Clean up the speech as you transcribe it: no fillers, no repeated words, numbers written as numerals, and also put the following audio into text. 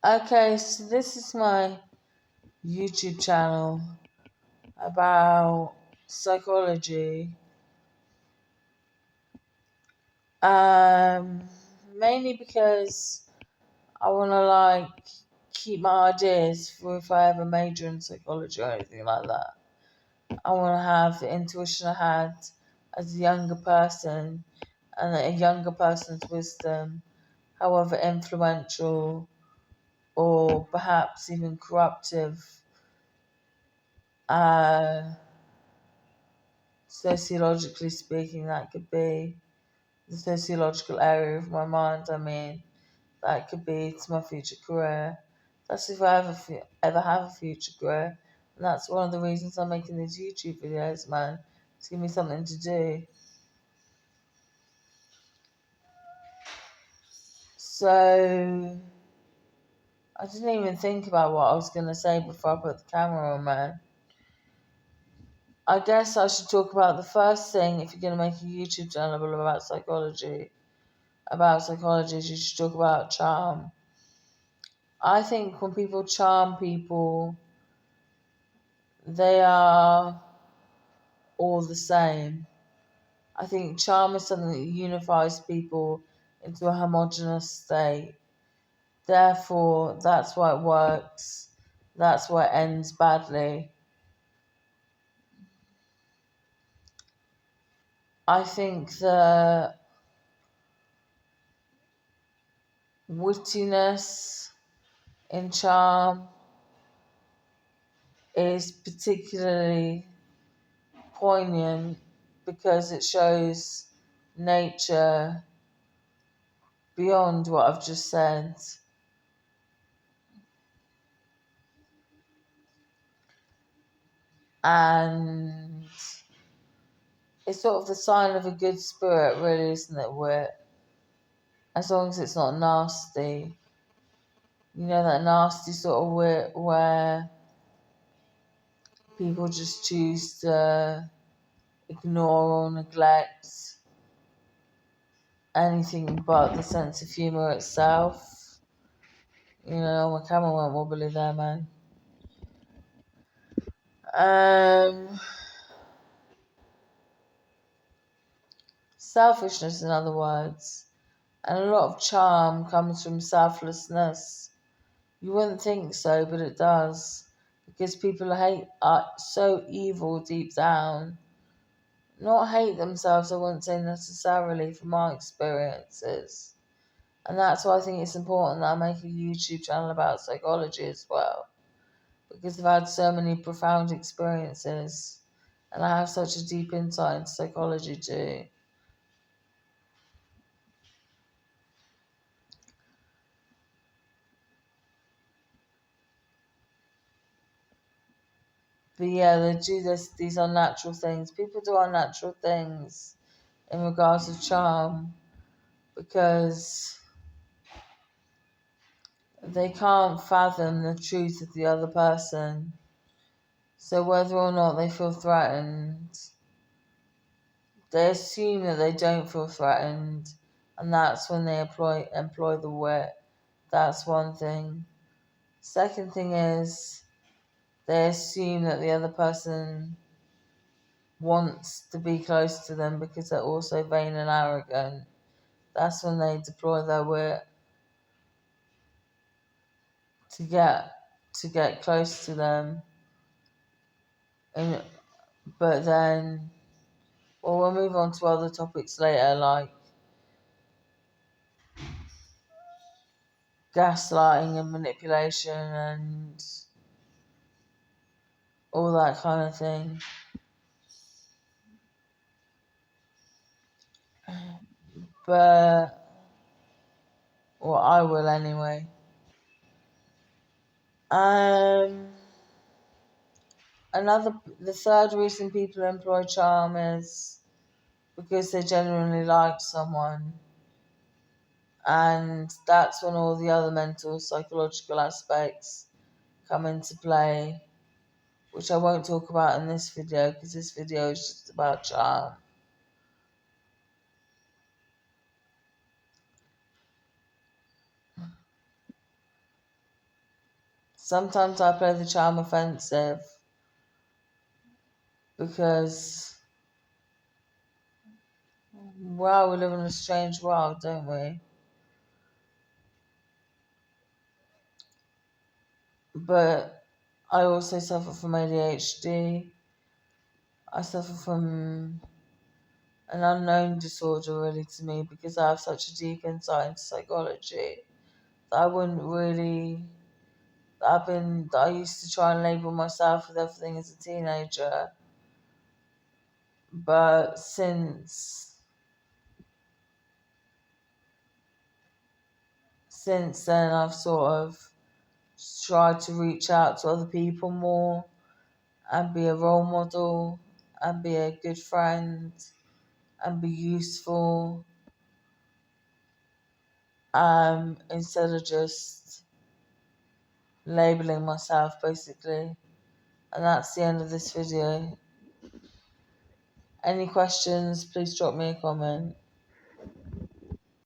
Okay, so this is my YouTube channel about psychology. Um, Mainly because I want to keep my ideas for if I ever major in psychology or anything like that. I want to have the intuition I had as a younger person and a younger person's wisdom, however influential or perhaps even corruptive, uh, sociologically speaking, that could be the sociological area of my mind. I mean, that could be to my future career. That's if I ever have a future career. And that's one of the reasons I'm making these YouTube videos, man. To give me something to do. So, I didn't even think about what I was going to say before I put the camera on, man. I guess I should talk about the first thing if you're going to make a YouTube channel about psychology. About psychology, you should talk about charm. I think when people charm people, they are all the same. I think charm is something that unifies people into a homogenous state. Therefore, that's why it works. That's why it ends badly. I think the wittiness in charm is particularly poignant because it shows nature beyond what I've just said. And it's sort of the sign of a good spirit, really, isn't it? Wit, as long as it's not nasty. You know, that nasty sort of wit where people just choose to ignore or neglect anything but the sense of humour itself. You know, my camera went wobbly there, man. Um, Selfishness, in other words. And a lot of charm comes from selflessness. You wouldn't think so, but it does. Because people are so evil deep down. Not hate themselves, I wouldn't say necessarily from my experiences. And that's why I think it's important that I make a YouTube channel about psychology as well. Because I've had so many profound experiences and I have such a deep insight into psychology too. But yeah, they do these unnatural things. People do unnatural things in regards to charm because they can't fathom the truth of the other person. So whether or not they feel threatened, they assume that they don't feel threatened, and that's when they employ the wit. That's one thing. Second thing is they assume that the other person wants to be close to them because they're also vain and arrogant. That's when they deploy their wit to get close to them. And but then, well, we'll move on to other topics later, like gaslighting and manipulation and all that kind of thing. But, well, I will anyway. Um, the third reason people employ charm is because they genuinely like someone. And that's when all the other mental, psychological aspects come into play, which I won't talk about in this video because this video is just about charm. sometimes I play the charm offensive because, wow, we live in a strange world, don't we? But I also suffer from ADHD. I suffer from an unknown disorder, really, to me, because I have such a deep insight into psychology that I wouldn't really. That I used to try and label myself with everything as a teenager, but since then I've sort of tried to reach out to other people more and be a role model and be a good friend and be useful, instead of just labeling myself, basically. And that's the end of this video. Any questions, please drop me a comment.